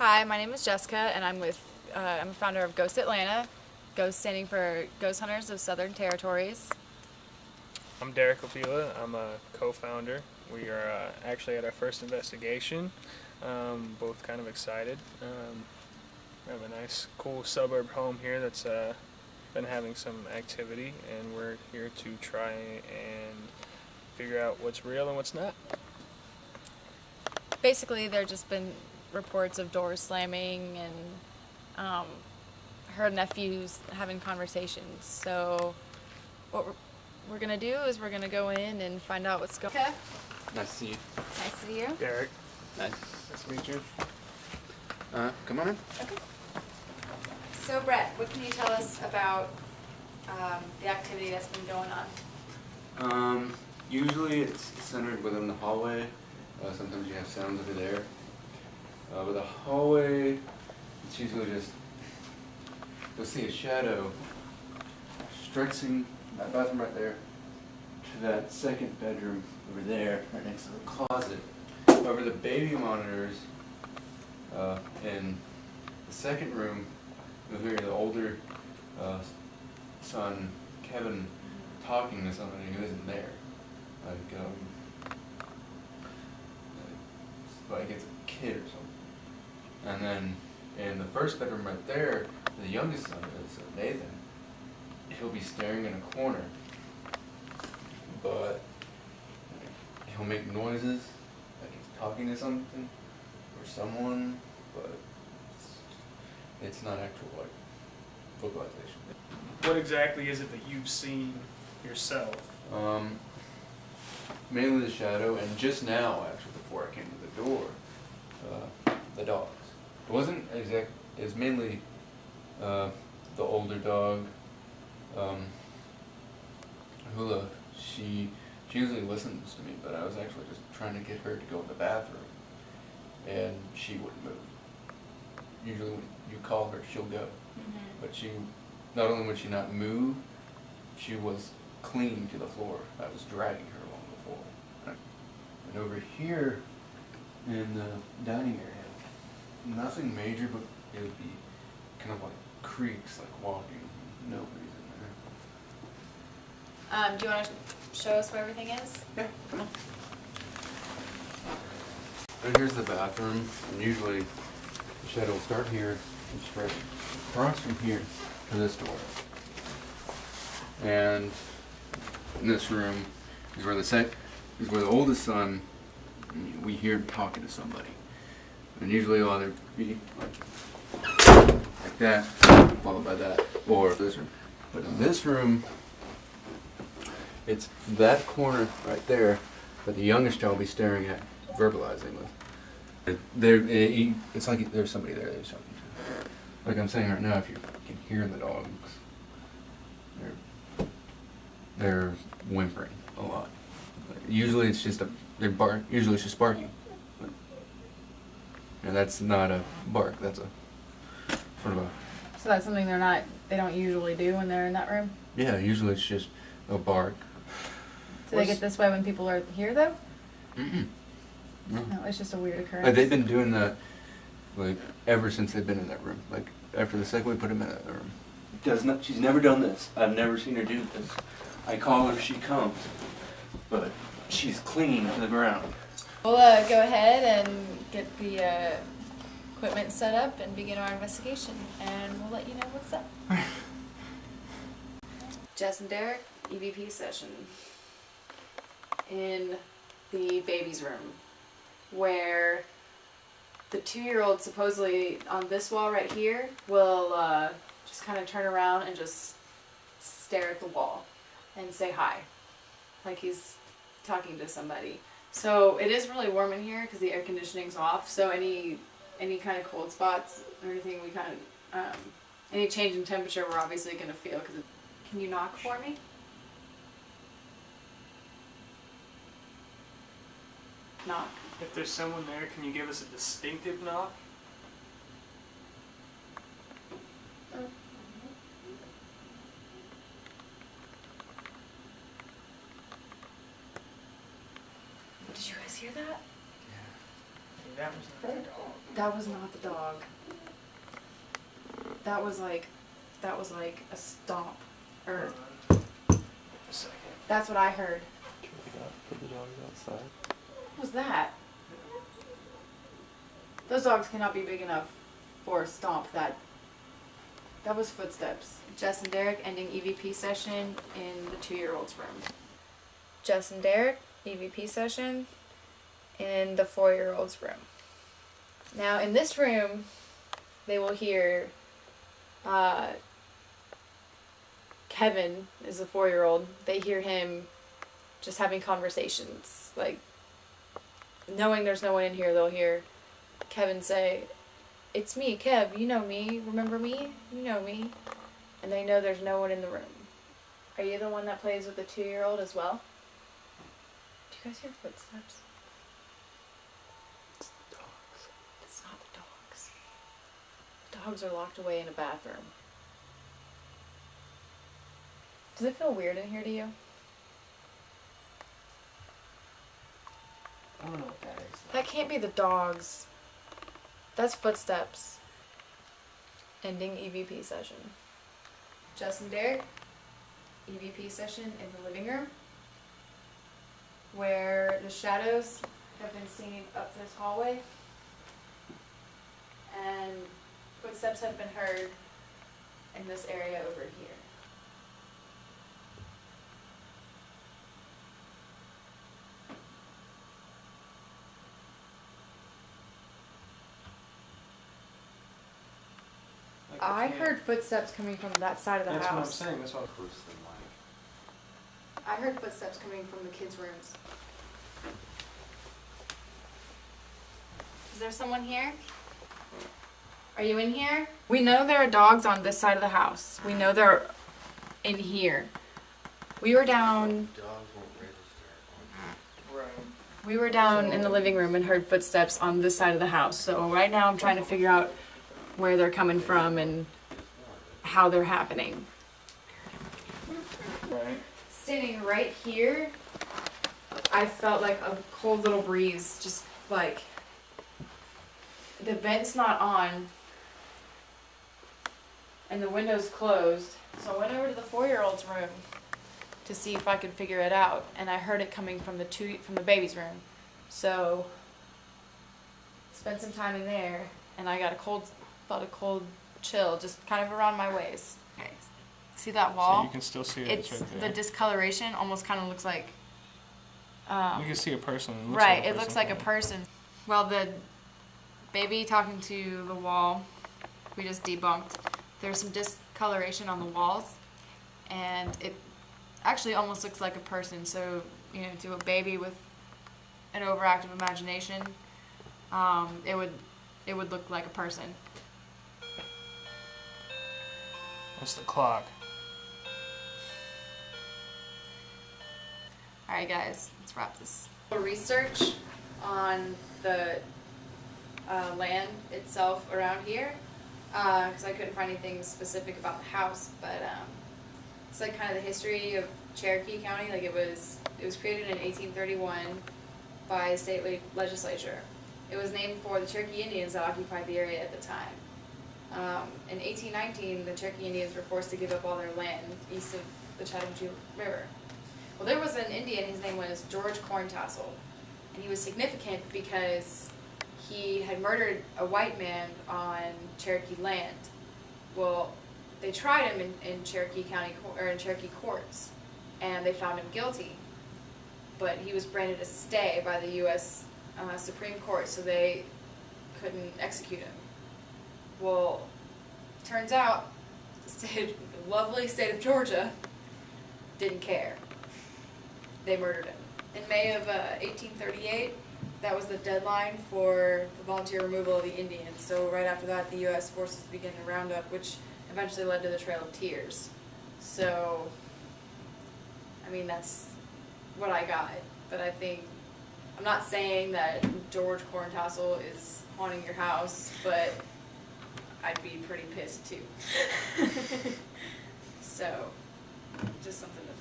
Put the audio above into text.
Hi, my name is Jessica, and I'm a founder of Ghost Atlanta, Ghost standing for Ghost Hunters of Southern Territories. I'm Derek Opila. I'm a co-founder. We are actually at our first investigation. Both kind of excited. We have a nice, cool suburb home here that's been having some activity, and we're here to try and figure out what's real and what's not. Basically, there just been reports of doors slamming and her nephews having conversations. So what we're gonna do is we're gonna go in and find out what's going on. Okay. Nice to see you. Nice to see you. Derek, Nice. nice to meet you. Come on in. Okay. So Brett, what can you tell us about the activity that's been going on? Usually it's centered within the hallway. Sometimes you have sounds over there. With the hallway, it's usually just, you'll see a shadow stretching that bathroom right there to that second bedroom over there, right next to the closet. Over the baby monitors in the second room, you'll hear the older son, Kevin, talking to somebody who isn't there. Like it's a kid or something. And then in the first bedroom right there, the youngest son is Nathan. He'll be staring in a corner, but he'll make noises like he's talking to something or someone, but it's not actual like vocalization. What exactly is it that you've seen yourself? Mainly the shadow, and just now, actually, before I came to the door, the dogs. It wasn't exact. It was mainly the older dog, Hula. She usually listens to me, but I was actually just trying to get her to go in the bathroom, and she wouldn't move. Usually, when you call her, she'll go, but she not only would she not move, she was clinging to the floor. I was dragging her along the floor. And over here in the dining area, nothing major, but it would be kind of like creaks, like walking. Nobody's in there. Do you want to show us where everything is? Yeah, come on. And here's the bathroom, and usually the shadow will start here and spread across from here to this door. And in this room is where the oldest son, we hear him talking to somebody. And usually it'll either be like that, followed by that, or this room. But in this room, it's that corner right there that the youngest child will be staring at, verbalizing with. It's like there's somebody there. There's something. Like I'm saying right now, if you can hear the dogs, they're whimpering a lot. Usually it's just Usually it's just barking. And that's not a bark. That's a sort of a. So that's something they don't usually do when they're in that room? Yeah, usually it's just a bark. Do they get this way when people are here, though? Mm-mm. No. No, it's just a weird occurrence. Like they've been doing that, like ever since they've been in that room. Like after the second we put them in that room. She's never done this. I've never seen her do this. I call her, she comes, but she's clinging to the ground. We'll go ahead and get the equipment set up and begin our investigation, and we'll let you know what's up. Jess and Derek, EVP session in the baby's room, where the 2-year-old supposedly on this wall right here will just kind of turn around and just stare at the wall and say hi, like he's talking to somebody. So it is really warm in here because the air conditioning's off, so any kind of cold spots or anything we kind of any change in temperature we're obviously going to feel. Can you knock for me? Knock. If there's someone there, can you give us a distinctive knock? Did you guys hear that? Yeah. That was not the dog. That was not the dog. That was like a stomp. Or A second. that's what I heard. Put the dogs outside. What was that? Those dogs cannot be big enough for a stomp. That was footsteps. Jess and Derek ending EVP session in the 2-year-old's room. Jess and Derek, EVP session in the 4-year-old's room. Now in this room, they will hear Kevin is a 4-year-old. They hear him just having conversations. Like, knowing there's no one in here, they'll hear Kevin say, "It's me, Kev, you know me, remember me? You know me." And they know there's no one in the room. Are you the one that plays with the 2-year-old as well? Do you guys hear footsteps? It's the dogs. It's not the dogs. The dogs are locked away in a bathroom. Does it feel weird in here to you? I don't know what that is. That can't be the dogs. That's footsteps. Ending EVP session. Justin Derek, EVP session in the living room, where the shadows have been seen up this hallway, and footsteps have been heard in this area over here. I heard footsteps coming from that side of the That's house. what I'm saying. That's what Close to the mic. I heard footsteps coming from the kids' rooms. Is there someone here? Are you in here? We know there are dogs on this side of the house. We know they're in here. We were down Dogs won't register. Right. We were down in the living room and heard footsteps on this side of the house. So right now I'm trying to figure out where they're coming from and how they're happening. Right. Standing right here, I felt like a cold little breeze, just like the vent's not on and the window's closed. So I went over to the 4-year-old's room to see if I could figure it out, and I heard it coming from the baby's room. So spent some time in there, and I felt a cold chill just kind of around my waist. Okay. See that wall? So you can still see it. It's right the there. discoloration almost kind of looks like You can see a person. It looks right, like a it looks like a person. Well, the baby talking to the wall, we just debunked. There's some discoloration on the walls, and it actually almost looks like a person. So, you know, to a baby with an overactive imagination, it would look like a person. That's the clock. Alright guys, let's wrap this. Research on the land itself around here, because I couldn't find anything specific about the house, but it's like kind of the history of Cherokee County. Like it was created in 1831 by the state legislature. It was named for the Cherokee Indians that occupied the area at the time. In 1819, the Cherokee Indians were forced to give up all their land east of the Chattahoochee River. Well, there was an Indian, his name was George Corntassel, and he was significant because he had murdered a white man on Cherokee land. Well, they tried him in Cherokee County, or in Cherokee courts, and they found him guilty. But he was granted a stay by the U.S. Supreme Court, so they couldn't execute him. Well, turns out the lovely state of Georgia didn't care. They murdered him. In May of 1838, that was the deadline for the volunteer removal of the Indians. So right after that, the U.S. forces began the roundup, which eventually led to the Trail of Tears. So, I mean, that's what I got. But I think, I'm not saying that George Corntassel is haunting your house, but I'd be pretty pissed too. So, just something to